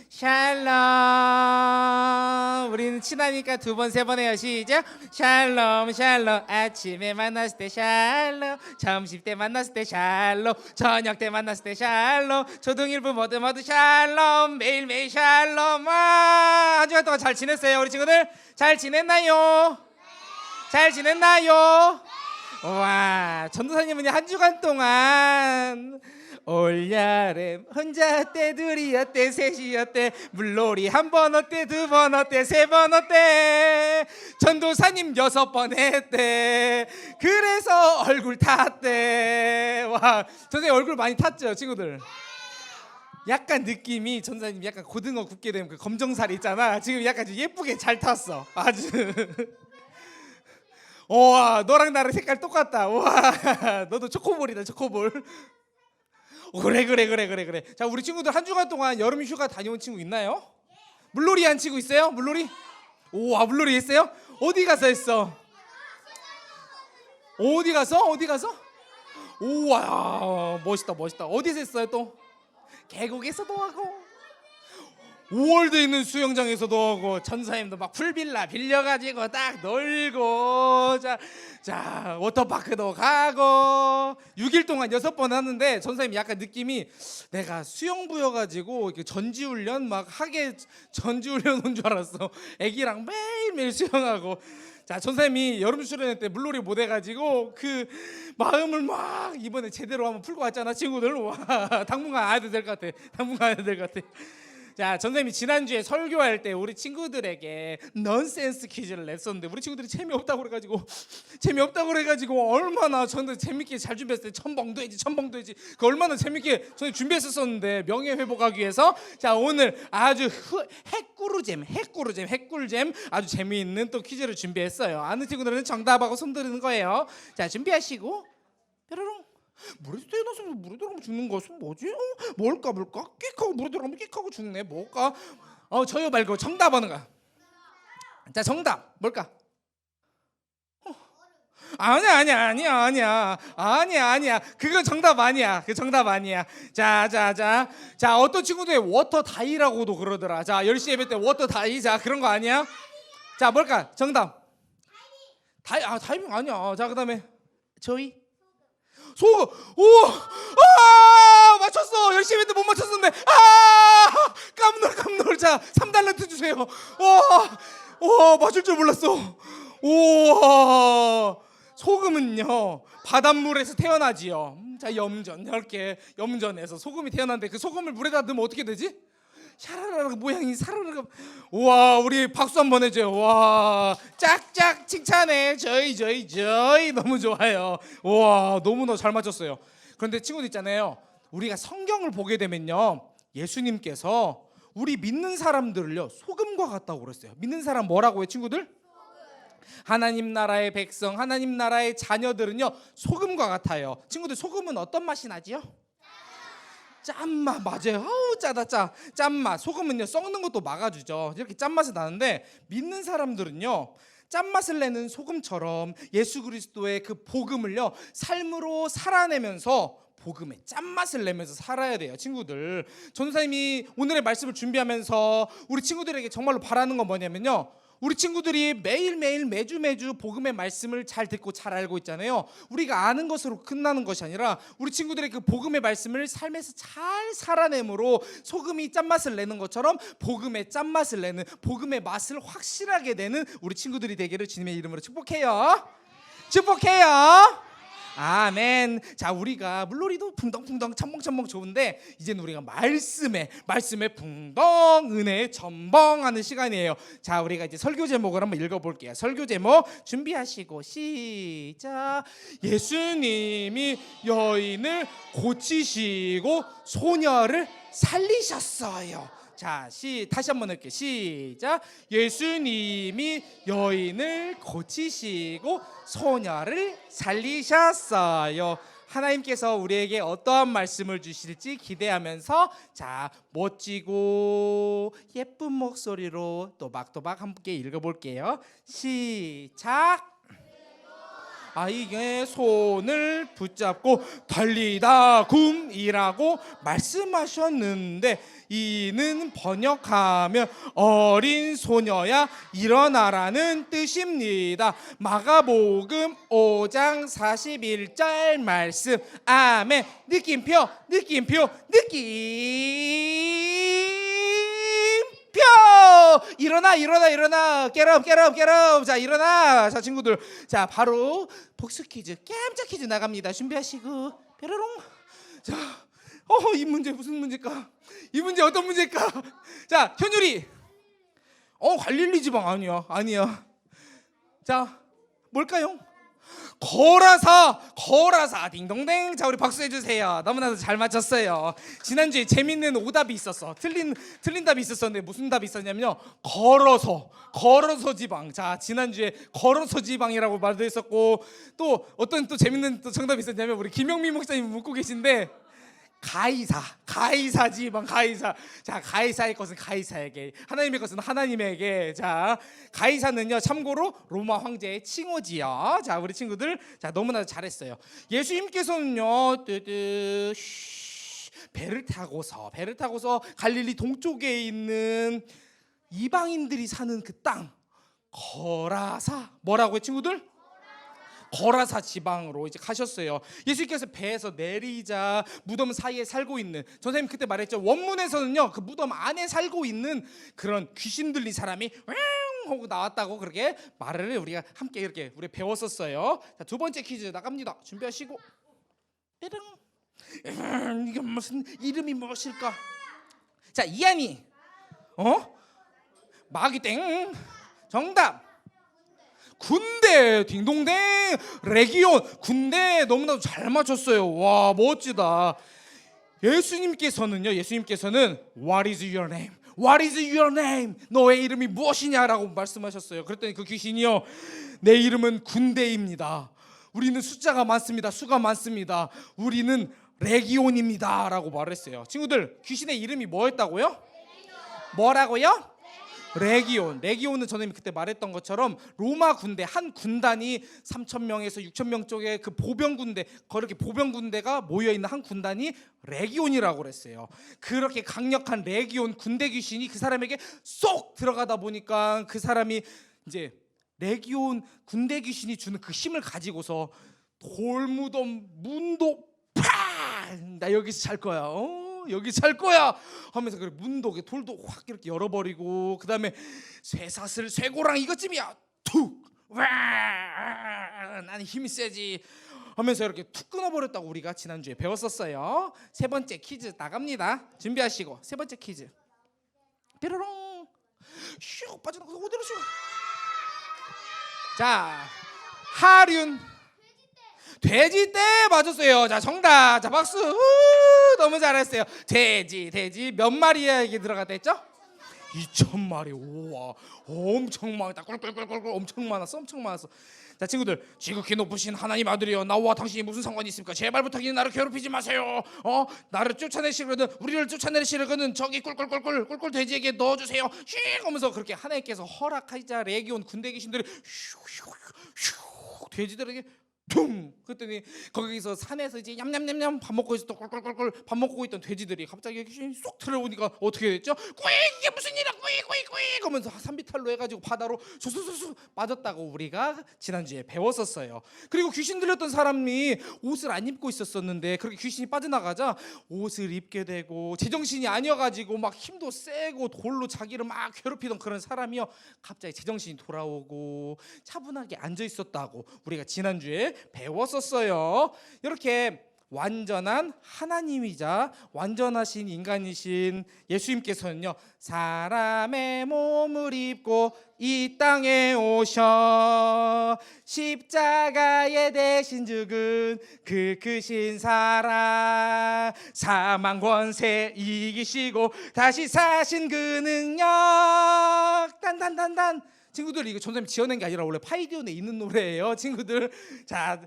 샬롬. 우리는 친하니까 두 번, 세 번 해요. 시작. 샬롬 샬롬. 아침에 만났을 때 샬롬, 점심 때 만났을 때 샬롬, 저녁 때 만났을 때 샬롬, 초등일부 모두 샬롬. 매일매일 샬롬. 와, 한 주간 동안 잘 지냈어요? 우리 친구들 잘 지냈나요? 잘 지냈나요? 와, 전도사님은 한 주간 동안 올여름 혼자 어때, 둘이 어때, 셋이 어때, 물놀이 한 번 어때, 두 번 어때, 세 번 어때, 전도사님 6번 했대. 그래서 얼굴 탔대. 와, 전도사님 얼굴 많이 탔죠 친구들? 약간 느낌이 전도사님 약간 고등어 굽게 되면 그 검정살 있잖아. 지금 약간 예쁘게 잘 탔어 아주. 와, 너랑 나랑 색깔 똑같다. 와, 너도 초코볼이다 초코볼. 그래. 자, 우리 친구들 한 주간 동안 여름 휴가 다녀온 친구 있나요? 물놀이 한 친구 있어요? 물놀이? 오, 물놀이 했어요? 어디 가서 했어? 어디 가서? 우와, 멋있다. 어디서 했어요 또? 계곡에서도 하고, 5월드에 있는 수영장에서도 하고, 전사님도 막 풀빌라 빌려가지고 딱 놀고, 자 워터파크도 가고, 6일 동안 6번 하는데 전사님 약간 느낌이 내가 수영부여가지고 전지훈련 막 하게 전지훈련 온 줄 알았어. 애기랑 매일매일 수영하고. 자, 전사님이 여름 수련회 때 물놀이 못 해가지고 그 마음을 막 이번에 제대로 한번 풀고 왔잖아 친구들. 와, 당분간 안 해도 될 것 같아. 자, 전생님이 지난주에 설교할 때 우리 친구들에게 넌센스 퀴즈를 냈었는데 우리 친구들이 재미없다고 그래가지고 얼마나 저는 재밌게 잘 준비했어요. 첨벙도 해지 그 얼마나 재밌게 저는 준비했었는데, 명예 회복하기 위해서. 자, 오늘 아주 핵꿀잼 아주 재미있는 또 퀴즈를 준비했어요. 아는 친구들은 정답하고 손 드는 거예요. 자, 준비하시고 뾰로롱. 물에서 태어나서 물에 들어가면 죽는 것은 뭐지? 뭘까? 끽하고 물에 들어가면 끽하고 죽네. 뭘까? 저요 말고 정답 하는 거야. 자, 정답 뭘까? 아니야. 그건 정답 아니야. 그 정답 아니야. 자, 어떤 친구들이 워터 다이라고도 그러더라. 자, 10시 예배 때 워터 다이. 자, 그런 거 아니야? 자, 뭘까? 정답. 다이빙 아니야. 자, 그다음에 저희 소금. 맞췄어. 열심히 했는데 못 맞췄었는데. 깜놀. 자, 3달러트 주세요. 맞출 줄 몰랐어. 소금은요 바닷물에서 태어나지요. 자, 염전에서 소금이 태어났는데 그 소금을 물에다 넣으면 어떻게 되지? 샤라라라 모양이 사라라가. 와, 우리 박수 한번 해줘요. 와, 짝짝 칭찬해. 저희 너무 좋아요. 와, 너무너무 잘 맞췄어요. 그런데 친구들 있잖아요, 우리가 성경을 보게 되면요, 예수님께서 우리 믿는 사람들을요 소금과 같다고 그랬어요. 믿는 사람 뭐라고 해요 친구들? 하나님 나라의 백성, 하나님 나라의 자녀들은요 소금과 같아요. 친구들, 소금은 어떤 맛이 나지요? 짠맛. 맞아요. 짜다. 짠맛. 소금은요 썩는 것도 막아주죠. 이렇게 짠맛이 나는데, 믿는 사람들은요 짠맛을 내는 소금처럼 예수 그리스도의 그 복음을요 삶으로 살아내면서 복음의 짠맛을 내면서 살아야 돼요 친구들. 전도사님이 오늘의 말씀을 준비하면서 우리 친구들에게 정말로 바라는 건 뭐냐면요, 우리 친구들이 매일매일 매주 복음의 말씀을 잘 듣고 잘 알고 있잖아요. 우리가 아는 것으로 끝나는 것이 아니라 우리 친구들의 그 복음의 말씀을 삶에서 잘 살아내므로 소금이 짠맛을 내는 것처럼 복음의 짠맛을 내는, 복음의 맛을 확실하게 내는 우리 친구들이 되기를 주님의 이름으로 축복해요. 아멘. 자, 우리가 물놀이도 풍덩풍덩 첨벙첨벙 좋은데, 이제는 우리가 말씀에 풍덩, 은혜에 첨벙하는 시간이에요. 자, 우리가 이제 설교 제목을 한번 읽어볼게요. 설교 제목 준비하시고 시작. 예수님이 여인을 고치시고 소녀를 살리셨어요. 자, 다시 한번 할게요. 시작. 예수님이 여인을 고치시고 소녀를 살리셨어요. 하나님께서 우리에게 어떠한 말씀을 주실지 기대하면서, 자, 멋지고 예쁜 목소리로 또박또박 함께 읽어볼게요. 시작. 아이의 손을 붙잡고 달리다 굼이라고 말씀하셨는데, 이는 번역하면 어린 소녀야 일어나라는 뜻입니다. 마가복음 5장 41절 말씀. 아멘. 느낌표 일어나 깨럼. 자, 일어나. 자, 친구들, 자, 바로 복수 퀴즈, 깜짝 퀴즈 나갑니다. 준비하시고 뾰로롱. 자, 이 문제 무슨 문제일까? 이 문제 어떤 문제일까? 자, 현율이. 갈릴리 지방 아니야. 자, 뭘까요? 거라사 딩동댕. 자, 우리 박수 해주세요. 너무나도 잘 맞췄어요. 지난주에 재밌는 오답이 있었어. 틀린 답이 있었었는데 무슨 답이 있었냐면요, 걸어서 지방. 자, 지난주에 걸어서 지방이라고 말도 했었고, 또 어떤 또 재밌는 또 정답이 있었냐면, 우리 김영민 목사님 묻고 계신데, 가이사 지방. 자, 가이사의 것은 가이사에게, 하나님의 것은 하나님에게. 자, 가이사는요, 참고로 로마 황제의 칭호지요. 자, 우리 친구들, 자, 너무나 잘했어요. 예수님께서는요, 배를 타고서 갈릴리 동쪽에 있는 이방인들이 사는 그 땅, 거라사, 뭐라고요, 친구들? 거라사 지방으로 이제 가셨어요. 예수님께서 배에서 내리자 무덤 사이에 살고 있는, 선생님 그때 말했죠, 원문에서는요, 그 무덤 안에 살고 있는 그런 귀신 들린 사람이 왱 하고 나왔다고 그렇게 말을 우리가 함께 이렇게 우리 배웠었어요. 자, 두 번째 퀴즈 나갑니다. 준비하시고 띠릉. 이게 무슨 이름이 무엇일까? 자, 이한이 마귀 땡. 정답 군대. 딩동댕. 레기온. 군대. 너무나도 잘 맞췄어요. 와, 멋지다. 예수님께서는 What is your name? What is your name? 너의 이름이 무엇이냐라고 말씀하셨어요. 그랬더니 그 귀신이요, 내 이름은 군대입니다. 우리는 숫자가 많습니다. 수가 많습니다. 우리는 레기온입니다 라고 말했어요. 친구들, 귀신의 이름이 뭐였다고요? 뭐라고요? 레기온은 전에 그때 말했던 것처럼 로마 군대 한 군단이 3,000명에서 6,000명 쪽에 그 보병군대, 그렇게 보병군대가 모여있는 한 군단이 레기온이라고 그랬어요. 그렇게 강력한 레기온 군대 귀신이 그 사람에게 쏙 들어가다 보니까 그 사람이 이제 레기온 군대 귀신이 주는 그 힘을 가지고서 돌무덤 문도 나 여기서 잘 거야. 여기 살 거야 하면서 그 문독에 돌도 확 이렇게 열어버리고, 그 다음에 쇠사슬 쇠고랑 이것쯤이야 툭 와 나는 힘이 세지 하면서 이렇게 툭 끊어버렸다고 우리가 지난주에 배웠었어요. 세 번째 퀴즈 나갑니다. 준비하시고 세 번째 퀴즈 뾰로롱 슉 빠져나가서 어디로 슉. 자, 하륜 돼지떼 맞았어요. 자, 정답. 자, 박수. 너무 잘했어요. 돼지 몇 마리에게 들어갔다 했죠? 2,000마리. 우와, 엄청 많다. 꿀꿀꿀꿀 엄청 많았어. 자, 친구들, 지극히 높으신 하나님 아들이여, 나와 당신이 무슨 상관이 있습니까? 제발 부탁이니 나를 괴롭히지 마세요. 나를 쫓아내시거든, 우리를 쫓아내시거든 저기 꿀꿀꿀꿀 돼지에게 넣어주세요. 슉 하면서 그렇게 하나님께서 허락하자 레기온 군대 귀신들이 슉 돼지들에게 퉁. 그랬더니 거기서 산에서 이제 냠냠냠냠 밥 먹고 있어, 또 꿀꿀꿀꿀 밥 먹고 있던 돼지들이 갑자기 귀신이 쏙 들어오니까 어떻게 됐죠? 꾸익, 이게 무슨 일이야, 꾸익 하면서 산비탈로 해가지고 바다로 수수수수 빠졌다고 우리가 지난주에 배웠었어요. 그리고 귀신 들렸던 사람이 옷을 안 입고 있었었는데 그렇게 귀신이 빠져나가자 옷을 입게 되고, 제정신이 아니어가지고 막 힘도 세고 돌로 자기를 막 괴롭히던 그런 사람이요, 갑자기 제정신이 돌아오고 차분하게 앉아 있었다고 우리가 지난주에 배웠었어요. 이렇게 완전한 하나님이자 완전하신 인간이신 예수님께서는요, 사람의 몸을 입고 이 땅에 오셔 십자가에 대신 죽은 그 크신 사랑, 사망 권세 이기시고 다시 사신 그 능력. 단단단단. 친구들, 이거 전선생님 지어낸 게 아니라 원래 파이디온에 있는 노래예요. 친구들, 자,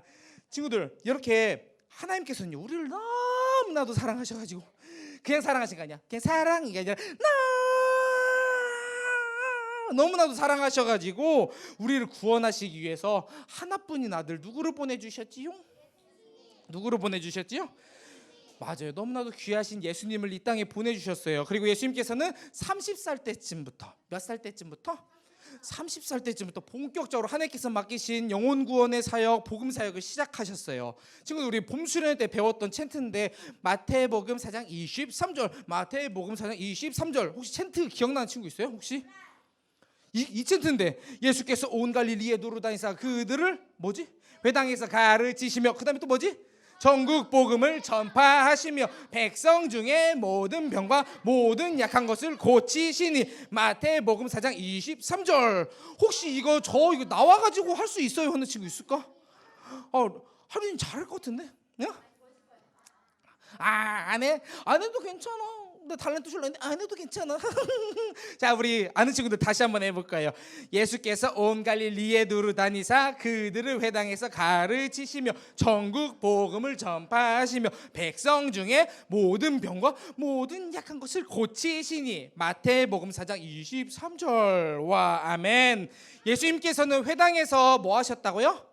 친구들, 이렇게 하나님께서는요, 우리를 너무나도 사랑하셔가지고, 그냥 사랑하신 거 아니야, 그냥 사랑이 아니라 너무나도 사랑하셔가지고 우리를 구원하시기 위해서 하나뿐인 아들 누구를 보내주셨지요? 누구를 보내주셨지요? 맞아요. 너무나도 귀하신 예수님을 이 땅에 보내주셨어요. 그리고 예수님께서는 30살 때쯤부터, 몇 살 때쯤부터? 30살 때쯤부터 본격적으로 하나님께서 맡기신 영혼 구원의 사역, 복음 사역을 시작하셨어요. 친구들, 우리 봄 수련회 때 배웠던 챈트인데 마태복음 4장 23절, 마태복음 4장 23절. 혹시 챈트 기억나는 친구 있어요? 혹시? 이 챈트인데 예수께서 온 갈릴리에 누르다니사 그들을 뭐지? 회당에서 가르치시며, 그 다음에 또 뭐지? 전국 복음을 전파하시며 백성 중에 모든 병과 모든 약한 것을 고치시니. 마태복음 4장 23절. 혹시 이거 나와가지고 할 수 있어요 하는 친구 있을까? 하루님 잘할 것 같은데? 안 해? 안 해도 괜찮아. 나 탤런트 출렁인데 안 해도 괜찮아. 자, 우리 아는 친구들 다시 한번 해볼까요? 예수께서 온 갈릴리에 두루 다니사 그들을 회당에서 가르치시며 전국 복음을 전파하시며 백성 중에 모든 병과 모든 약한 것을 고치시니. 마태복음 4장 23절. 와, 아멘. 예수님께서는 회당에서 뭐 하셨다고요?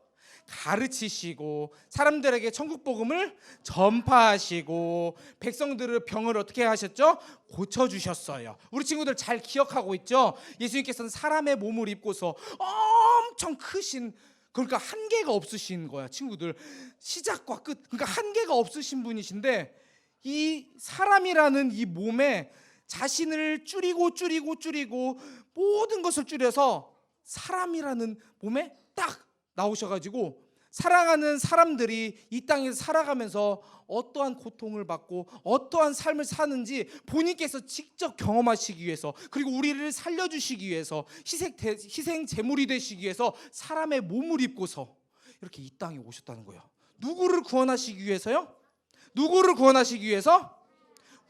가르치시고 사람들에게 천국 복음을 전파하시고 백성들의 병을 어떻게 하셨죠? 고쳐주셨어요. 우리 친구들 잘 기억하고 있죠? 예수님께서는 사람의 몸을 입고서 엄청 크신, 그러니까 한계가 없으신 거야 친구들. 시작과 끝, 그러니까 한계가 없으신 분이신데 이 사람이라는 이 몸에 자신을 줄이고 모든 것을 줄여서 사람이라는 몸에 딱 나오셔가지고 사랑하는 사람들이 이 땅에서 살아가면서 어떠한 고통을 받고 어떠한 삶을 사는지 본인께서 직접 경험하시기 위해서, 그리고 우리를 살려주시기 위해서 희생 제물이 되시기 위해서 사람의 몸을 입고서 이렇게 이 땅에 오셨다는 거예요. 누구를 구원하시기 위해서요? 누구를 구원하시기 위해서?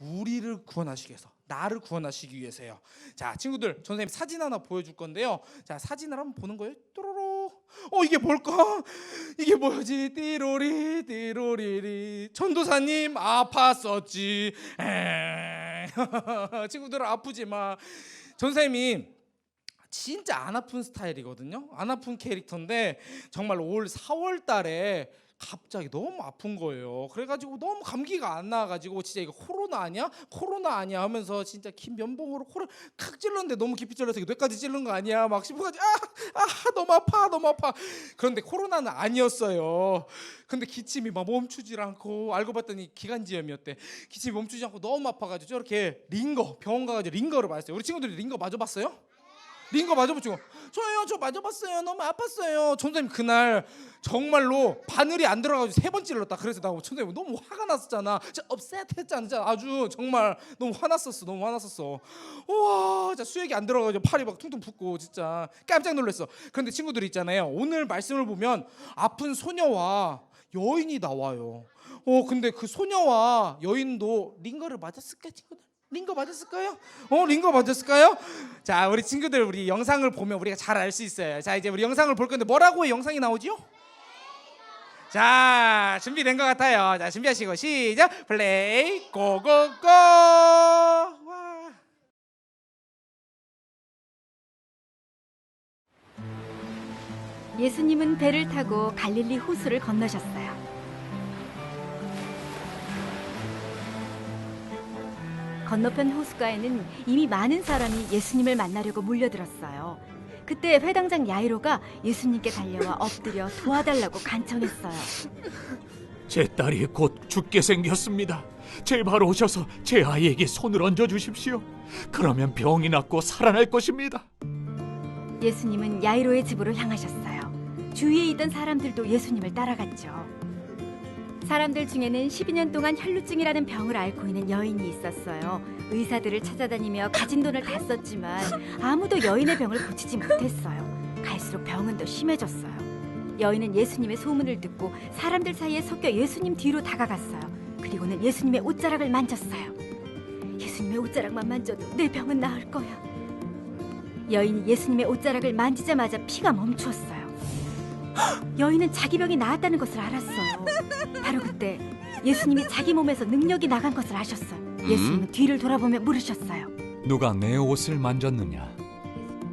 우리를 구원하시기 위해서, 나를 구원하시기 위해서요. 자, 친구들, 선생님 사진 하나 보여줄 건데요. 자, 사진을 한번 보는 거예요. 뚜루루. 이게 뭘까? 이게 뭐지? 띠로리 띠로리리. 전도사님 아팠었지. 친구들 아프지 마. 전사님이 진짜 안 아픈 스타일이거든요. 안 아픈 캐릭터인데 정말 올 4월 달에 갑자기 너무 아픈 거예요. 그래가지고 너무 감기가 안 나와가지고 진짜 이거 코로나 아니야 하면서 진짜 긴 면봉으로 코를 칵 찔렀는데 너무 깊이 찔러서 뇌까지 찔른 거 아니야 막 싶어가지고 너무 아파. 그런데 코로나는 아니었어요. 근데 기침이 막 멈추질 않고, 알고 봤더니 기관지염이었대. 기침이 멈추지 않고 너무 아파가지고 저렇게 병원 가가지고 링거를 맞았어요. 우리 친구들이 링거 맞아봤어요? 링거 맞아봤죠? 저 맞아봤어요. 너무 아팠어요. 전사님 그날 정말로 바늘이 안 들어가지고 3번 찔렀다. 그래서 나 전사님 너무 화가 났었잖아. 진짜 업셋했잖아. 아주 정말 너무 화났었어. 우와, 진짜 수액이 안 들어가지고 팔이 막 퉁퉁 붓고 진짜 깜짝 놀랐어. 그런데 친구들 있잖아요. 오늘 말씀을 보면 아픈 소녀와 여인이 나와요. 근데 그 소녀와 여인도 링거를 맞았을까 친구들? 링거 맞았을까요? 링거 맞았을까요? 자, 우리 친구들, 우리 영상을 보면 우리가 잘 알 수 있어요. 자, 이제 우리 영상을 볼 건데 뭐라고 영상이 나오지요? 자, 준비된 것 같아요. 자, 준비하시고 시작. 플레이 고고고. 와. 예수님은 배를 타고 갈릴리 호수를 건너셨어요. 건너편 호숫가에는 이미 많은 사람이 예수님을 만나려고 몰려들었어요. 그때 회당장 야이로가 예수님께 달려와 엎드려 도와달라고 간청했어요. 제 딸이 곧 죽게 생겼습니다. 제발 오셔서 제 아이에게 손을 얹어 주십시오. 그러면 병이 낫고 살아날 것입니다. 예수님은 야이로의 집으로 향하셨어요. 주위에 있던 사람들도 예수님을 따라갔죠. 사람들 중에는 12년 동안 혈루증이라는 병을 앓고 있는 여인이 있었어요. 의사들을 찾아다니며 가진 돈을 다 썼지만 아무도 여인의 병을 고치지 못했어요. 갈수록 병은 더 심해졌어요. 여인은 예수님의 소문을 듣고 사람들 사이에 섞여 예수님 뒤로 다가갔어요. 그리고는 예수님의 옷자락을 만졌어요. 예수님의 옷자락만 만져도 내 병은 나을 거야. 여인이 예수님의 옷자락을 만지자마자 피가 멈추었어요. 여인은 자기 병이 나았다는 것을 알았어요. 바로 그때 예수님이 자기 몸에서 능력이 나간 것을 아셨어요. 예수님은 뒤를 돌아보며 물으셨어요. 누가 내 옷을 만졌느냐?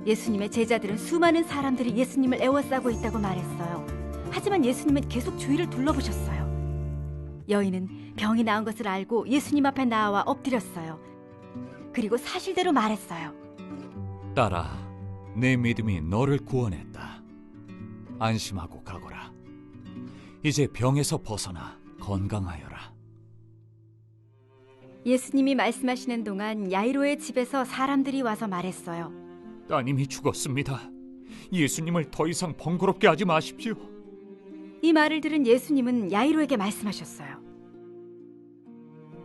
예수님의 제자들은 수많은 사람들이 예수님을 애워싸고 있다고 말했어요. 하지만 예수님은 계속 주위를 둘러보셨어요. 여인은 병이 나은 것을 알고 예수님 앞에 나와 엎드렸어요. 그리고 사실대로 말했어요. 딸아, 내 믿음이 너를 구원했다. 안심하고 가거라. 이제 병에서 벗어나 건강하여라. 예수님이 말씀하시는 동안 야이로의 집에서 사람들이 와서 말했어요. 따님이 죽었습니다. 예수님을 더 이상 번거롭게 하지 마십시오. 이 말을 들은 예수님은 야이로에게 말씀하셨어요.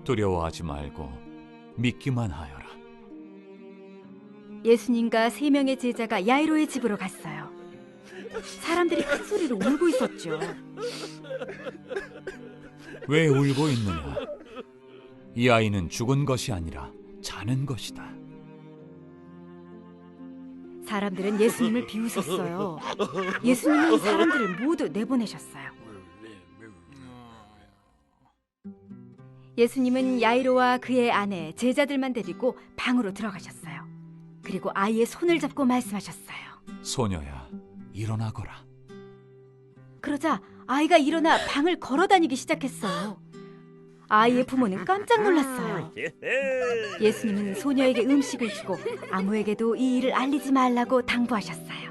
두려워하지 말고 믿기만 하여라. 예수님과 3명의 제자가 야이로의 집으로 갔어요. 사람들이 큰 소리로 울고 있었죠. 왜 울고 있느냐? 이 아이는 죽은 것이 아니라 자는 것이다. 사람들은 예수님을 비웃었어요. 예수님은 사람들을 모두 내보내셨어요. 예수님은 야이로와 그의 아내, 제자들만 데리고 방으로 들어가셨어요. 그리고 아이의 손을 잡고 말씀하셨어요. 소녀야, 일어나거라. 그러자 아이가 일어나 방을 걸어다니기 시작했어요. 아이의 부모는 깜짝 놀랐어요. 예수님은 소녀에게 음식을 주고 아무에게도 이 일을 알리지 말라고 당부하셨어요.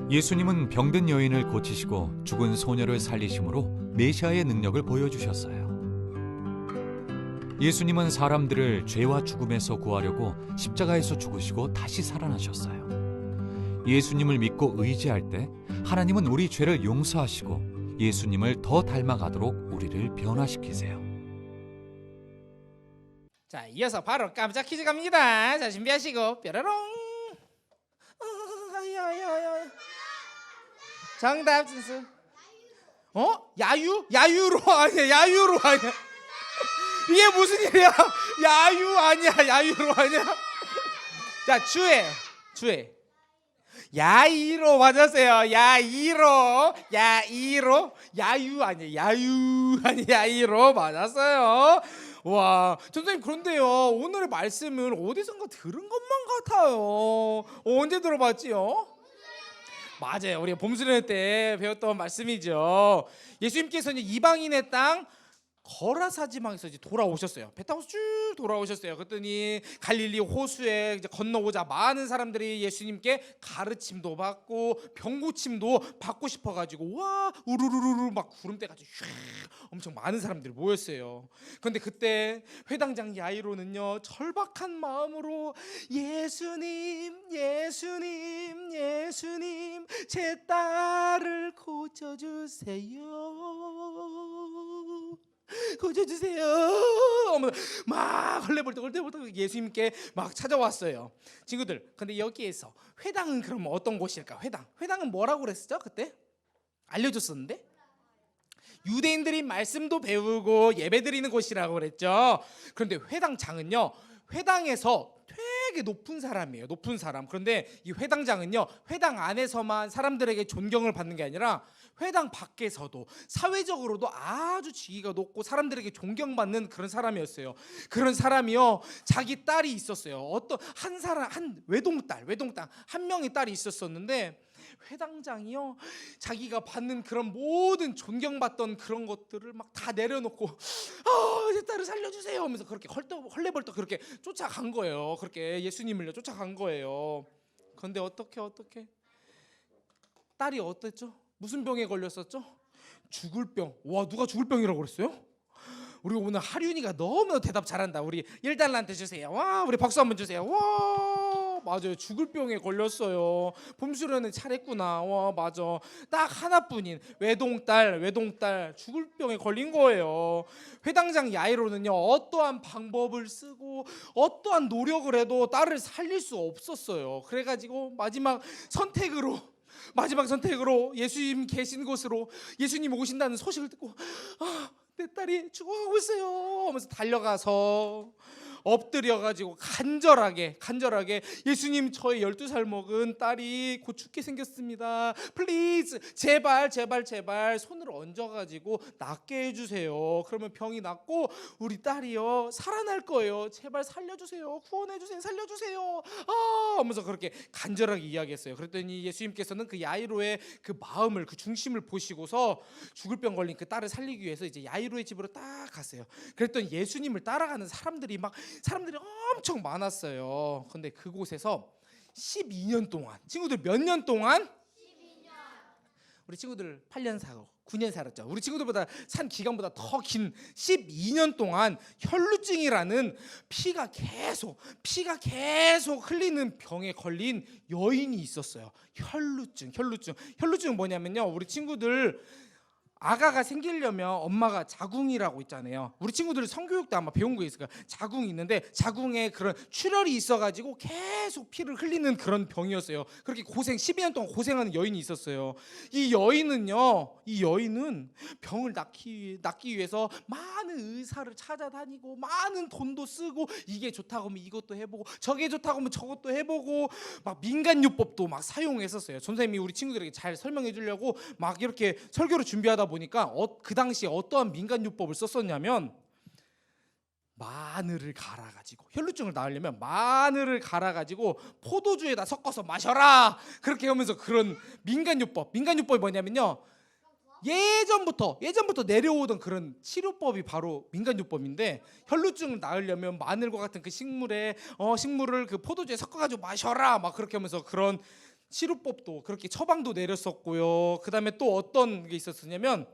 예수님은 병든 여인을 고치시고 죽은 소녀를 살리심으로 메시아의 능력을 보여주셨어요. 예수님은 사람들을 죄와 죽음에서 구하려고 십자가에서 죽으시고 다시 살아나셨어요. 예수님을 믿고 의지할 때 하나님은 우리 죄를 용서하시고 예수님을 더 닮아가도록 우리를 변화시키세요. 자, 이어서 바로 깜짝 퀴즈 갑니다. 자, 준비하시고 뾰로롱. 정답 진수. 야유로 아니야. 야유로 아니야. 이게 무슨 일이야? 야유 아니야. 야유로 아니야. 자, 주에. 야이로 맞았어요. 야이로. 야유 아니야. 야이로 맞았어요. 와, 선생님, 그런데요, 오늘의 말씀을 어디선가 들은 것만 같아요. 언제 들어봤지요? 맞아요. 우리가 봄수련 때 배웠던 말씀이죠. 예수님께서는 이방인의 땅 거라사 지방에서 이제 돌아오셨어요. 배 타고 쭉 돌아오셨어요. 그랬더니 갈릴리 호수에 이제 건너오자 많은 사람들이 예수님께 가르침도 받고 병고침도 받고 싶어가지고 와 우르르르르 막 구름대같이 슉 엄청 많은 사람들이 모였어요. 그런데 그때 회당장 야이로는요 절박한 마음으로 예수님 제 딸을 고쳐주세요. 막 헐레벌떡 예수님께 막 찾아왔어요. 친구들, 근데 여기에서 회당은 그럼 어떤 곳일까? 회당은 뭐라고 그랬었죠? 그때 알려줬었는데 유대인들이 말씀도 배우고 예배드리는 곳이라고 그랬죠. 그런데 회당장은요 회당에서 되게 높은 사람이에요. 높은 사람. 그런데 이 회당장은요 회당 안에서만 사람들에게 존경을 받는 게 아니라 회당 밖에서도 사회적으로도 아주 지위가 높고 사람들에게 존경받는 그런 사람이었어요. 그런 사람이요 자기 딸이 있었어요. 어떤 한 외동딸 한 명의 딸이 있었었는데 회당장이요 자기가 받는 그런 모든 존경받던 그런 것들을 막 다 내려놓고 제 딸을 살려주세요 하면서 그렇게 헐레벌떡 그렇게 쫓아간 거예요. 그렇게 예수님을요 쫓아간 거예요. 그런데 어떻게 딸이 어땠죠? 무슨 병에 걸렸었죠? 죽을 병. 와, 누가 죽을 병이라고 그랬어요? 우리 오늘 하륜이가 너무 대답 잘한다. 우리 1달러한테 주세요. 와, 우리 박수 한번 주세요. 와, 맞아요. 죽을 병에 걸렸어요. 봄수련은 잘했구나. 와, 맞아. 딱 하나뿐인 외동딸 죽을 병에 걸린 거예요. 회당장 야이로는요 어떠한 방법을 쓰고 어떠한 노력을 해도 딸을 살릴 수 없었어요. 그래가지고 마지막 선택으로 예수님 계신 곳으로 예수님 오신다는 소식을 듣고 내 딸이 죽어가고 있어요 하면서 달려가서 엎드려가지고 간절하게 예수님, 저의 12살 먹은 딸이 곧 죽게 생겼습니다. 플리즈, 제발 손을 얹어가지고 낫게 해주세요. 그러면 병이 낫고 우리 딸이요 살아날 거예요. 제발 살려주세요. 구원해주세요. 살려주세요. 하면서 그렇게 간절하게 이야기했어요. 그랬더니 예수님께서는 그 야이로의 그 마음을, 그 중심을 보시고서 죽을 병 걸린 그 딸을 살리기 위해서 이제 야이로의 집으로 딱 갔어요. 그랬더니 예수님을 따라가는 사람들이 엄청 많았어요. 근데 그곳에서 12년 동안, 친구들 몇 년 동안? 12년. 우리 친구들 8년 살고 9년 살았죠. 우리 친구들보다 산 기간보다 더 긴 12년 동안 혈루증이라는 피가 계속 흘리는 병에 걸린 여인이 있었어요. 혈루증 뭐냐면요, 우리 친구들 아가가 생기려면 엄마가 자궁이라고 있잖아요. 우리 친구들이 성교육 때 아마 배운 거 있을 거예요. 자궁이 있는데 자궁에 그런 출혈이 있어가지고 계속 피를 흘리는 그런 병이었어요. 그렇게 12년 동안 고생하는 여인이 있었어요. 이 여인은 병을 낫기 위해서 많은 의사를 찾아다니고 많은 돈도 쓰고, 이게 좋다고 하면 이것도 해보고 저게 좋다고 하면 저것도 해보고 막 민간요법도 막 사용했었어요. 전사님이 우리 친구들에게 잘 설명해 주려고 막 이렇게 설교를 준비하다 보니까 그 당시에 어떠한 민간요법을 썼었냐면, 마늘을 갈아가지고, 혈루증을 나으려면 마늘을 갈아가지고 포도주에다 섞어서 마셔라, 그렇게 하면서 그런 민간요법이 뭐냐면요, 예전부터 내려오던 그런 치료법이 바로 민간요법인데, 혈루증을 나으려면 마늘과 같은 그 식물을 그 포도주에 섞어가지고 마셔라, 막 그렇게 하면서 그런 치료법도, 그렇게 처방도 내렸었고요. 그 다음에 또 어떤 게 있었냐면,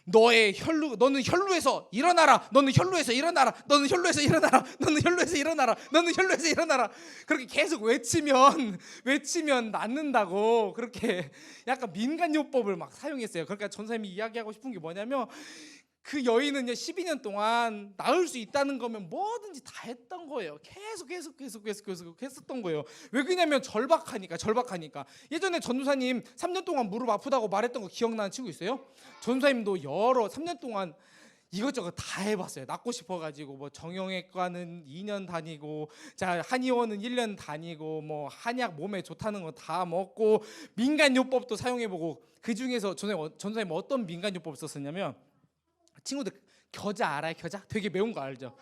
너는 혈루에서 일어나라, 너는 혈루에서 일어나라, 너는 혈루에서 일어나라, 너는 혈루에서 일어나라, 너는 혈루에서 일어나라, 그렇게 계속 외치면 낫는다고, 그렇게 약간 민간요법을 막 사용했어요. 그러니까 전사님이 이야기하고 싶은 게 뭐냐면, 그 여인은요 12년 동안 나을 수 있다는 거면 뭐든지 다 했던 거예요. 계속 했었던 거예요. 왜 그러냐면 절박하니까. 예전에 전도사님 3년 동안 무릎 아프다고 말했던 거 기억나는 친구 있어요? 전도사님도 3년 동안 이것저것 다 해봤어요. 낫고 싶어가지고 뭐 정형외과는 2년 다니고, 자 한의원은 1년 다니고, 뭐 한약 몸에 좋다는 거 다 먹고, 민간요법도 사용해보고. 그 중에서 전도사님 어떤 민간요법을 썼었냐면, 친구들 겨자 알아요? 겨자? 되게 매운 거 알죠?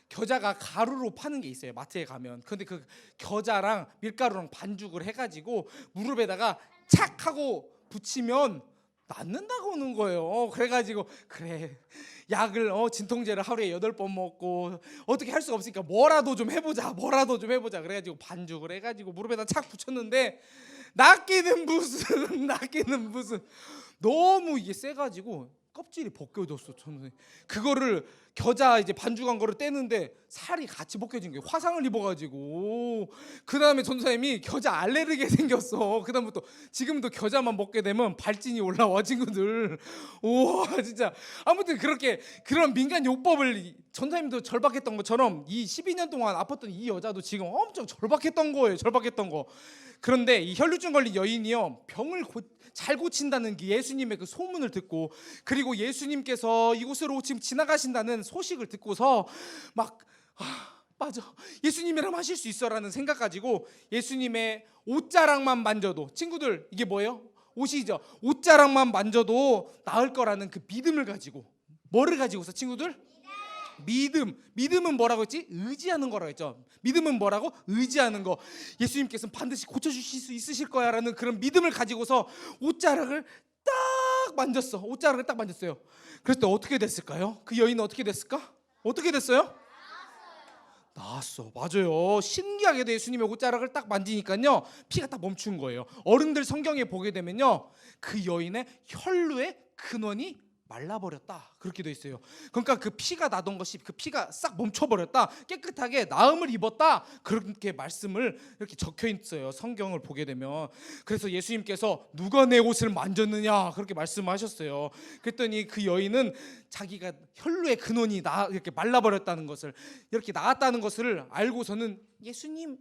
겨자가 가루로 파는 게 있어요, 마트에 가면. 근데 그 겨자랑 밀가루랑 반죽을 해가지고 무릎에다가 착 하고 붙이면 낫는다고 하는 거예요. 그래가지고 그래, 약을 진통제를 하루에 8번 먹고 어떻게 할 수가 없으니까 뭐라도 좀 해보자. 그래가지고 반죽을 해가지고 무릎에다 착 붙였는데 낫기는 무슨 너무 이게 세가지고 껍질이 벗겨졌어. 저는 그거를 겨자 이제 반죽한 거를 떼는데 살이 같이 벗겨진 거예요. 화상을 입어가지고. 그 다음에 전사님이 겨자 알레르기 생겼어. 그 다음부터 지금도 겨자만 먹게 되면 발진이 올라와, 친구들. 우와, 진짜. 아무튼 그런 민간 요법을 전사님도 절박했던 것처럼 이 12년 동안 아팠던 이 여자도 지금 엄청 절박했던 거예요. 그런데 이 혈루증 걸린 여인이요, 병을 잘 고친다는 게 예수님의 그 소문을 듣고, 그리고 예수님께서 이곳으로 지금 지나가신다는 소식을 듣고서 맞아, 예수님이라면 하실 수 있어라는 생각 가지고 예수님의 옷자락만 만져도, 친구들 이게 뭐예요? 옷이죠. 옷자락만 만져도 나을 거라는 그 믿음을 가지고, 뭐를 가지고서 친구들? 믿음은 뭐라고 했지? 의지하는 거라고 했죠. 믿음은 뭐라고? 의지하는 거. 예수님께서는 반드시 고쳐주실 수 있으실 거야 라는 그런 믿음을 가지고서 옷자락을 딱 만졌어요. 그래서 또 어떻게 됐을까요? 그 여인은 어떻게 됐을까? 어떻게 됐어요? 나았어. 맞아요. 신기하게도 예수님의 옷자락을 딱 만지니까요, 피가 딱 멈춘 거예요. 어른들 성경에 보게 되면요, 그 여인의 혈루의 근원이 말라버렸다, 그렇게 돼 있어요. 그러니까 그 피가 나던 것이, 그 피가 싹 멈춰버렸다, 깨끗하게 나음을 입었다, 그렇게 말씀을 이렇게 적혀 있어요, 성경을 보게 되면. 그래서 예수님께서 누가 내 옷을 만졌느냐, 그렇게 말씀하셨어요. 그랬더니 그 여인은 자기가 혈루의 근원이 이렇게 말라버렸다는 것을, 이렇게 나았다는 것을 알고서는 예수님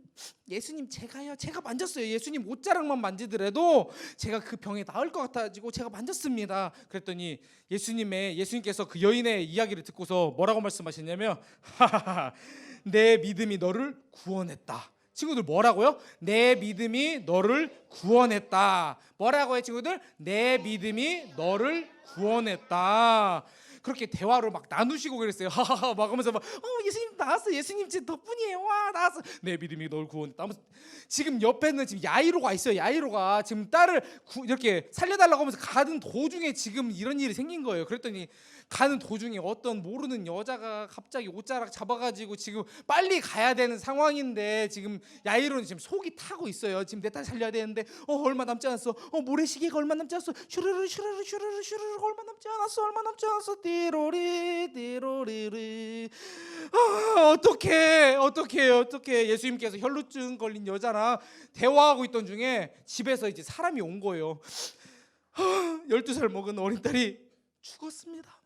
제가 만졌어요. 예수님 옷자락만 만지더라도 제가 그 병에 나을 것 같아가지고 제가 만졌습니다. 그랬더니 예수님께서 그 여인의 이야기를 듣고서 뭐라고 말씀하셨냐면 하하하, 내 믿음이 너를 구원했다. 친구들 뭐라고요? 내 믿음이 너를 구원했다. 뭐라고요 친구들? 내 믿음이 너를 구원했다. 그렇게 대화를 막 나누시고 그랬어요. 하하하 막 하면서 막 예수님 나왔어. 예수님 제 덕분이에요. 와 나왔어. 내 믿음이 널 구원했다. 지금 옆에는 지금 야이로가 있어요. 야이로가 지금 딸을 이렇게 살려달라고 하면서 가는 도중에 지금 이런 일이 생긴 거예요. 그랬더니 가는 도중에 어떤 모르는 여자가 갑자기 옷자락 잡아가지고 지금 빨리 가야 되는 상황인데 지금 야이로는 지금 속이 타고 있어요. 지금 내 딸 살려야 되는데 얼마 남지 않았어. 모래시계가 얼마 남지 않았어. 슈르르 슈르르 슈르르 슈르르 얼마 남지 않았어. 얼마 남지 않았어. 띠로리 띠로리리. 어떻게 예수님께서 혈루증 걸린 여자랑 대화하고 있던 중에 집에서 이제 사람이 온 거예요. 12살 먹은 어린 딸이 죽었습니다.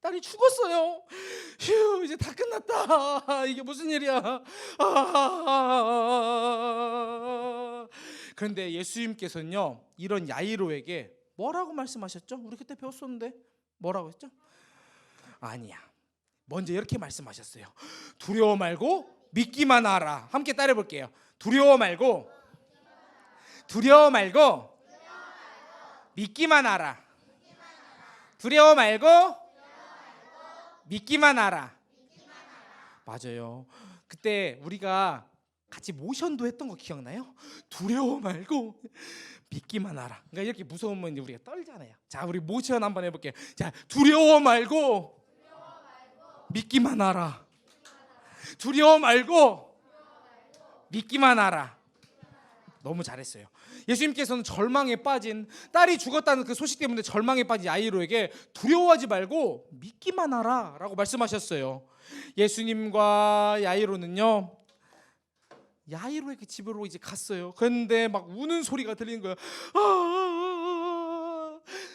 딸이 죽었어요. 휴, 이제 다 끝났다. 이게 무슨 일이야? 그런데 예수님께서는요, 이런 야이로에게 뭐라고 말씀하셨죠? 우리 그때 배웠었는데 뭐라고 했죠? 아니야. 먼저 이렇게 말씀하셨어요. 두려워 말고 믿기만 하라. 함께 따라해 볼게요. 두려워 말고 믿기만 하라. 두려워 말고 믿기만 하라. 맞아요. 그때 우리가 같이 모션도 했던 거 기억나요? 두려워 말고 믿기만 하라. 그러니까 이렇게 무서우면 이제 우리가 떨잖아요. 자, 우리 모션 한번 해볼게요. 자, 두려워 말고 믿기만 하라. 두려워 말고 믿기만 하라. 너무 잘했어요. 예수님께서는 절망에 빠진 딸이 죽었다는 그 소식 때문에 절망에 빠진 야이로에게 두려워하지 말고 믿기만 하라 라고 말씀하셨어요. 예수님과 야이로는요, 야이로의 그 집으로 이제 갔어요. 그런데 막 우는 소리가 들리는 거예요.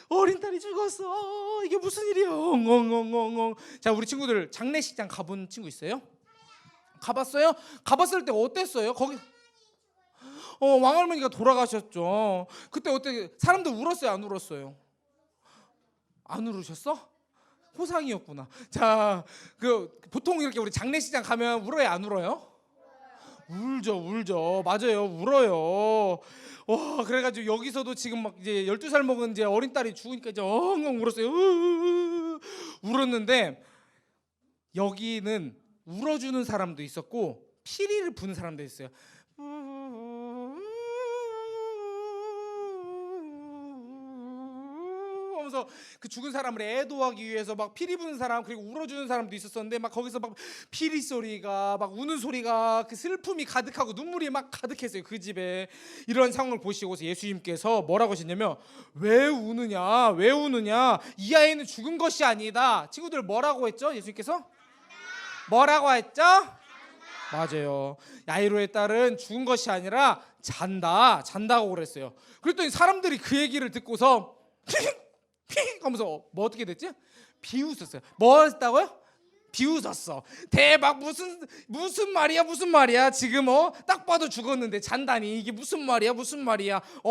어린 딸이 죽었어. 이게 무슨 일이야? 엉엉엉엉엉. 자, 우리 친구들 장례식장 가본 친구 있어요? 가봤어요? 가봤을 때 어땠어요? 거기 왕할머니가 돌아가셨죠. 그때 어때? 사람들 울었어요? 안 울었어요? 안 울으셨어? 호상이었구나. 자, 그 보통 이렇게 우리 장례식장 가면 울어요? 안 울어요? 울죠. 맞아요. 울어요. 와, 그래가지고 여기서도 지금 막 이제 12살 먹은 이제 어린 딸이 죽으니까 이제 엉엉 울었어요. 울었는데 여기는 울어주는 사람도 있었고 피리를 부는 사람도 있어요. 하면서 그 죽은 사람을 애도하기 위해서 막 피리 부는 사람 그리고 울어주는 사람도 있었었는데 막 거기서 막 피리 소리가 막 우는 소리가 그 슬픔이 가득하고 눈물이 막 가득했어요. 그 집에. 이런 상황을 보시고서 예수님께서 뭐라고 하셨냐면 왜 우느냐 이 아이는 죽은 것이 아니다. 친구들 뭐라고 했죠? 예수님께서 뭐라고 했죠? 맞아요. 야이로의 딸은 죽은 것이 아니라 잔다고 그랬어요. 그랬더니 사람들이 그 얘기를 듣고서 하면서 뭐 어떻게 됐지? 비웃었어요. 뭐 했다고요? 비웃었어. 대박. 무슨 말이야 지금 딱 봐도 죽었는데 잔다니 이게 무슨 말이야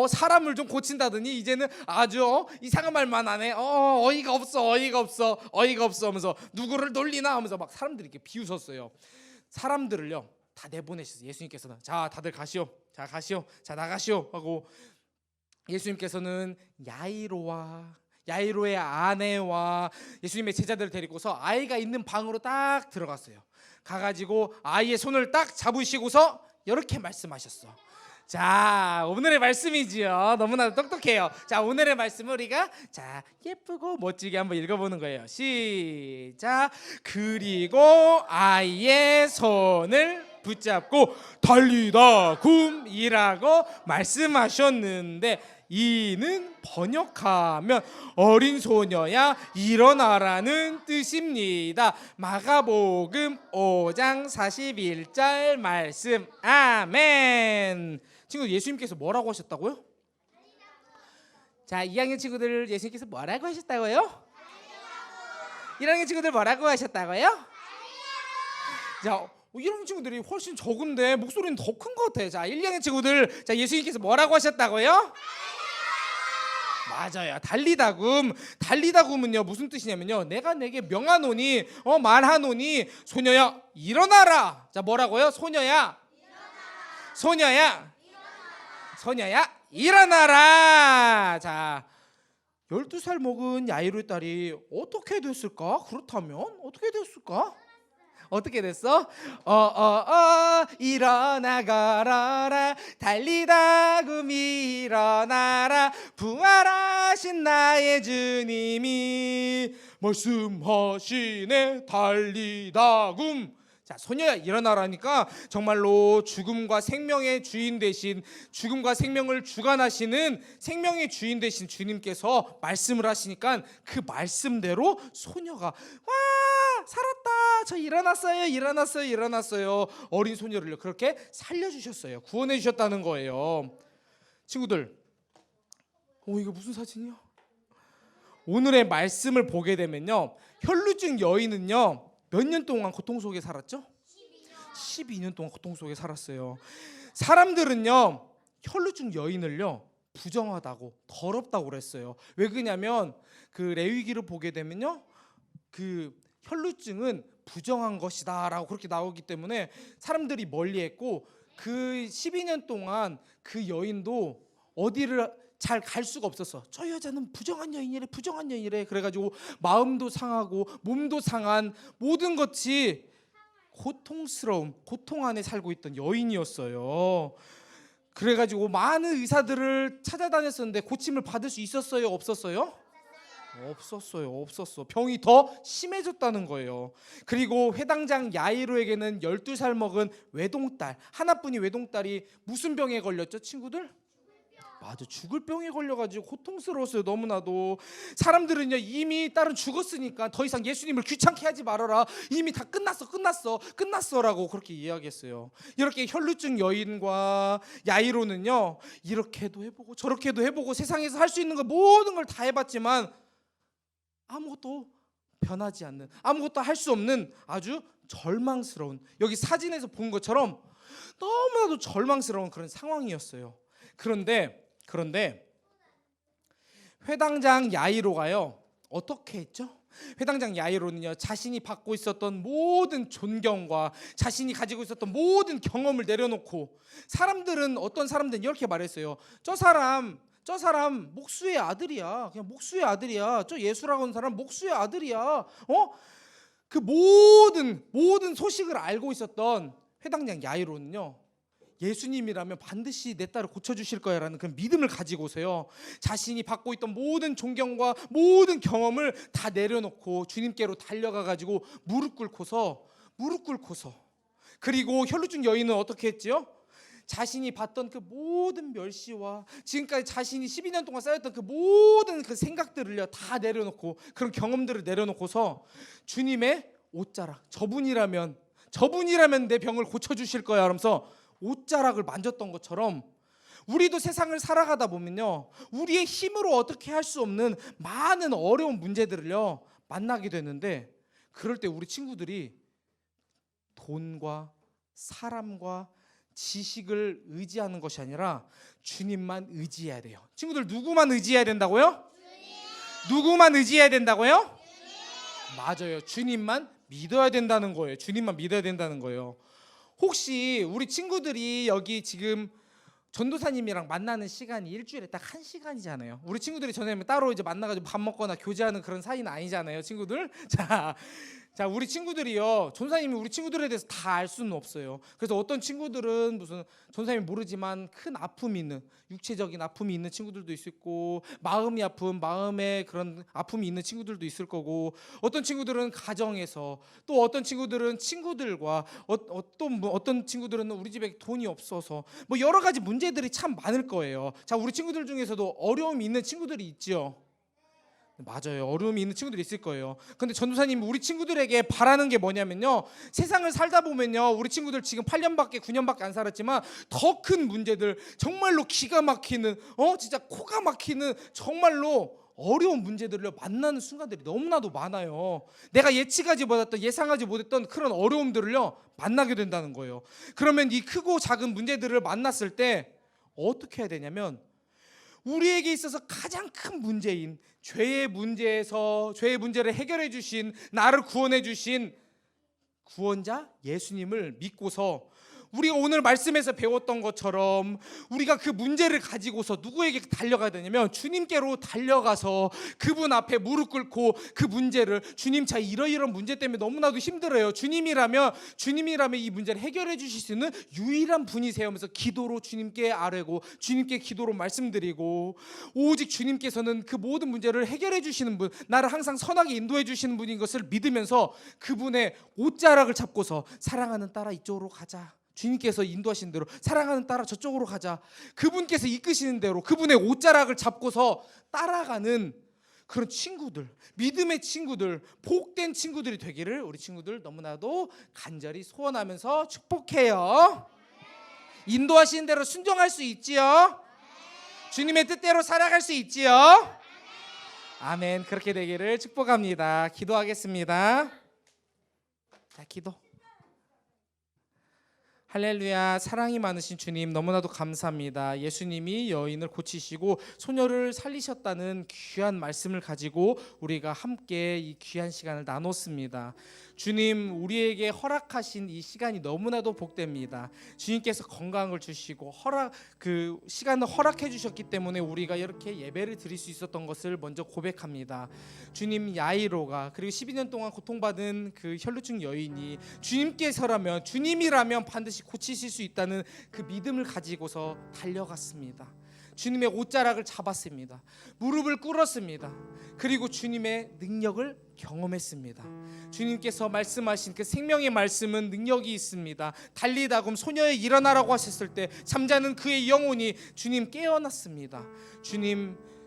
사람을 좀 고친다더니 이제는 아주 이상한 말만 하네. 어이가 없어 하면서 누구를 놀리나 하면서 막 사람들이 이렇게 비웃었어요. 사람들을요 다 내보내셨어요. 예수님께서는 자 다들 가시오. 자 나가시오 하고 예수님께서는 야이로의 아내와 예수님의 제자들을 데리고서 아이가 있는 방으로 딱 들어갔어요. 가가지고 아이의 손을 딱 잡으시고서 이렇게 말씀하셨어. 자, 오늘의 말씀이지요. 너무나도 똑똑해요. 자, 오늘의 말씀을 우리가 예쁘고 멋지게 한번 읽어보는 거예요. 시작. 그리고 아이의 손을 붙잡고 달리다 굼이라고 말씀하셨는데 이는 번역하면 어린 소녀야 일어나라는 뜻입니다. 마가복음 5장 41절 말씀. 아멘. 친구들 예수님께서 뭐라고 하셨다고요? 자, 2학년 친구들 예수님께서 뭐라고 하셨다고요? 1학년 친구들 뭐라고 하셨다고요? 자, 이런 친구들이 훨씬 적은데 목소리는 더 큰 것 같아요. 자, 1, 2학년 친구들, 자, 예수님께서 뭐라고 하셨다고요? 맞아요. 달리다금. 달리다금은요 무슨 뜻이냐면요, 내가 내게 명하노니 말하노니 소녀야 일어나라. 자, 뭐라고요? 소녀야 일어나라. 자, 12살 먹은 야이로의 딸이 어떻게 됐을까? 그렇다면 어떻게 됐을까? 어떻게 됐어? 일어나거라 달리다금 일어나라 부활하신 나의 주님이 말씀하시네 달리다금. 자, 소녀야 일어나라니까 정말로 죽음과 생명의 주인 되신, 죽음과 생명을 주관하시는 생명의 주인 되신 주님께서 말씀을 하시니까 그 말씀대로 소녀가 와 살았다, 저 일어났어요. 어린 소녀를 그렇게 살려주셨어요. 구원해 주셨다는 거예요. 친구들, 이거 무슨 사진이요? 오늘의 말씀을 보게 되면요, 혈루증 여인은요 몇 년 동안 고통 속에 살았죠? 12년 동안 고통 속에 살았어요. 사람들은요 혈루증 여인을요 부정하다고, 더럽다고 그랬어요. 왜 그러냐면 그 레위기를 보게 되면요 그 혈루증은 부정한 것이다라고 그렇게 나오기 때문에 사람들이 멀리했고, 그 12년 동안 그 여인도 어디를 잘 갈 수가 없었어. 저 여자는 부정한 여인이래. 그래가지고 마음도 상하고 몸도 상한 모든 것이 고통스러움, 고통 안에 살고 있던 여인이었어요. 그래가지고 많은 의사들을 찾아다녔었는데 고침을 받을 수 있었어요? 없었어요? 없었어. 병이 더 심해졌다는 거예요. 그리고 회당장 야이로에게는 12살 먹은 외동딸, 하나뿐인 외동딸이 무슨 병에 걸렸죠, 친구들? 맞아, 죽을 병에 걸려가지고 고통스러웠어요. 너무나도. 사람들은요 이미 딸은 죽었으니까 더 이상 예수님을 귀찮게 하지 말아라, 이미 다 끝났어라고 그렇게 이야기했어요. 이렇게 혈루증 여인과 야이로는요 이렇게도 해보고 저렇게도 해보고 세상에서 할 수 있는 거 모든 걸 다 해봤지만 아무것도 변하지 않는, 아무것도 할 수 없는 아주 절망스러운, 여기 사진에서 본 것처럼 너무나도 절망스러운 그런 상황이었어요. 그런데 회당장 야이로가요 어떻게 했죠? 회당장 야이로는요 자신이 받고 있었던 모든 존경과 자신이 가지고 있었던 모든 경험을 내려놓고, 사람들은, 어떤 사람들은 이렇게 말했어요. 저 사람 목수의 아들이야. 그냥 목수의 아들이야. 저 예수라고 하는 사람 목수의 아들이야. 그 모든 소식을 알고 있었던 회당장 야이로는요 예수님이라면 반드시 내 딸을 고쳐주실 거야라는 그런 믿음을 가지고서요 자신이 받고 있던 모든 존경과 모든 경험을 다 내려놓고 주님께로 달려가가지고 무릎 꿇고서 그리고 혈루증 여인은 어떻게 했지요? 자신이 봤던 그 모든 멸시와 지금까지 자신이 12년 동안 쌓였던 그 모든 그 생각들을요 다 내려놓고, 그런 경험들을 내려놓고서 주님의 옷자락, 저분이라면 내 병을 고쳐주실 거야 하면서 옷자락을 만졌던 것처럼 우리도 세상을 살아가다 보면요 우리의 힘으로 어떻게 할 수 없는 많은 어려운 문제들을요 만나게 되는데, 그럴 때 우리 친구들이 돈과 사람과 지식을 의지하는 것이 아니라 주님만 의지해야 돼요. 친구들, 누구만 의지해야 된다고요? 누구만 의지해야 된다고요? 맞아요. 주님만 믿어야 된다는 거예요. 주님만 믿어야 된다는 거예요. 혹시 우리 친구들이 여기 지금 전도사님이랑 만나는 시간이 일주일에 딱 1시간이잖아요. 우리 친구들이 전에 따로 이제 만나가지고 밥 먹거나 교제하는 그런 사이는 아니잖아요, 친구들. 자, 우리 친구들이요 전도사님이 우리 친구들에 대해서 다 알 수는 없어요. 그래서 어떤 친구들은 무슨 전도사님이 모르지만 큰 아픔이 있는, 육체적인 아픔이 있는 친구들도 있을 거고, 마음의 그런 아픔이 있는 친구들도 있을 거고, 어떤 친구들은 가정에서, 또 어떤 친구들은 친구들과, 어떤 친구들은 우리 집에 돈이 없어서, 뭐 여러 가지 문제들이 참 많을 거예요. 자, 우리 친구들 중에서도 어려움이 있는 친구들이 있죠. 맞아요. 어려움이 있는 친구들이 있을 거예요. 근데 전도사님 우리 친구들에게 바라는 게 뭐냐면요, 세상을 살다 보면요 우리 친구들 지금 9년밖에 안 살았지만 더 큰 문제들, 정말로 기가 막히는 진짜 코가 막히는 정말로 어려운 문제들을 만나는 순간들이 너무나도 많아요. 내가 예측하지 못했던, 예상하지 못했던 그런 어려움들을요 만나게 된다는 거예요. 그러면 이 크고 작은 문제들을 만났을 때 어떻게 해야 되냐면, 우리에게 있어서 가장 큰 문제인 죄의 문제를 해결해 주신, 나를 구원해 주신 구원자 예수님을 믿고서 우리가 오늘 말씀에서 배웠던 것처럼 우리가 그 문제를 가지고서 누구에게 달려가야 되냐면 주님께로 달려가서 그분 앞에 무릎 꿇고 그 문제를, 주님 자 이러이러한 문제 때문에 너무나도 힘들어요. 주님이라면 이 문제를 해결해 주실 수 있는 유일한 분이세요 하면서 기도로 주님께 아뢰고 주님께 기도로 말씀드리고, 오직 주님께서는 그 모든 문제를 해결해 주시는 분, 나를 항상 선하게 인도해 주시는 분인 것을 믿으면서 그분의 옷자락을 잡고서 사랑하는 딸아 이쪽으로 가자, 주님께서 인도하신 대로 사랑하는 딸아 저쪽으로 가자, 그분께서 이끄시는 대로 그분의 옷자락을 잡고서 따라가는 그런 친구들, 믿음의 친구들, 복된 친구들이 되기를 우리 친구들 너무나도 간절히 소원하면서 축복해요. 인도하시는 대로 순종할 수 있지요. 주님의 뜻대로 살아갈 수 있지요. 아멘. 그렇게 되기를 축복합니다. 기도하겠습니다. 자, 기도. 할렐루야. 사랑이 많으신 주님 너무나도 감사합니다. 예수님이 여인을 고치시고 소녀를 살리셨다는 귀한 말씀을 가지고 우리가 함께 이 귀한 시간을 나눴습니다. 주님, 우리에게 허락하신 이 시간이 너무나도 복됩니다. 주님께서 건강을 주시고 그 시간을 허락해 주셨기 때문에 우리가 이렇게 예배를 드릴 수 있었던 것을 먼저 고백합니다. 주님, 야이로가 그리고 12년 동안 고통받은 그 혈루증 여인이 주님이라면 반드시 고치실 수 있다는 그 믿음을 가지고서 달려갔습니다. 주님의 옷자락을 잡았습니다. 무릎을 꿇었습니다. 그리고 주님의 능력을 경험했습니다. 주님께서 말씀하신 그 생명의 말씀은 능력이 있습니다. 달리다금 소녀의 일어나라고 하셨을 때 잠자는 그의 영혼이 주님 깨어났습니다.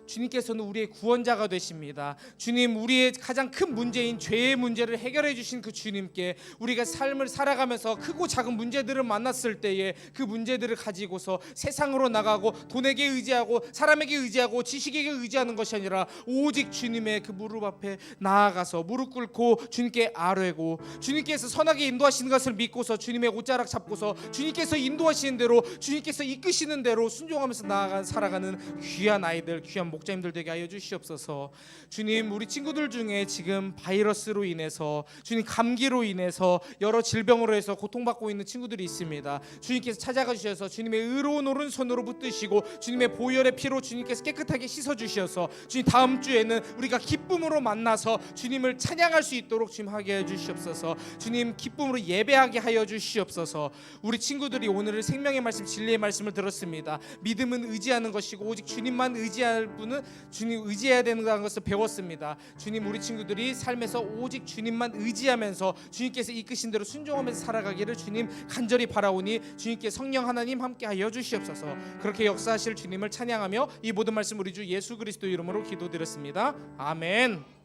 주님께서는 우리의 구원자가 되십니다. 주님, 우리의 가장 큰 문제인 죄의 문제를 해결해 주신 그 주님께 우리가 삶을 살아가면서 크고 작은 문제들을 만났을 때에 그 문제들을 가지고서 세상으로 나가고 돈에게 의지하고 사람에게 의지하고 지식에게 의지하는 것이 아니라 오직 주님의 그 무릎 앞에 나아가서 무릎 꿇고 주님께 아뢰고, 주님께서 선하게 인도하시는 것을 믿고서 주님의 옷자락 잡고서 주님께서 인도하시는 대로, 주님께서 이끄시는 대로 순종하면서 살아가는 귀한 아이들, 귀한 목자님들 되게 하여 주시옵소서. 주님, 우리 친구들 중에 지금 바이러스로 인해서, 주님 감기로 인해서 여러 질병으로 해서 고통받고 있는 친구들이 있습니다. 주님께서 찾아가 주셔서 주님의 의로운 오른손으로 붙드시고 주님의 보혈의 피로 주님께서 깨끗하게 씻어 주셔서 주님 다음 주에는 우리가 기쁨으로 만나서 주님을 찬양할 수 있도록 주님 하게 해 주시옵소서. 주님 기쁨으로 예배하게 하여 주시옵소서. 우리 친구들이 오늘 생명의 말씀, 진리의 말씀을 들었습니다. 믿음은 의지하는 것이고 오직 주님만 의지할 분은 주님 의지해야 된다는 것을 배웠습니다. 주님, 우리 친구들이 삶에서 오직 주님만 의지하면서 주님께서 이끄신 대로 순종하면서 살아가기를 주님 간절히 바라오니 주님께 성령 하나님 함께하여 주시옵소서. 그렇게 역사하실 주님을 찬양하며 이 모든 말씀 우리 주 예수 그리스도 이름으로 기도드렸습니다. 아멘.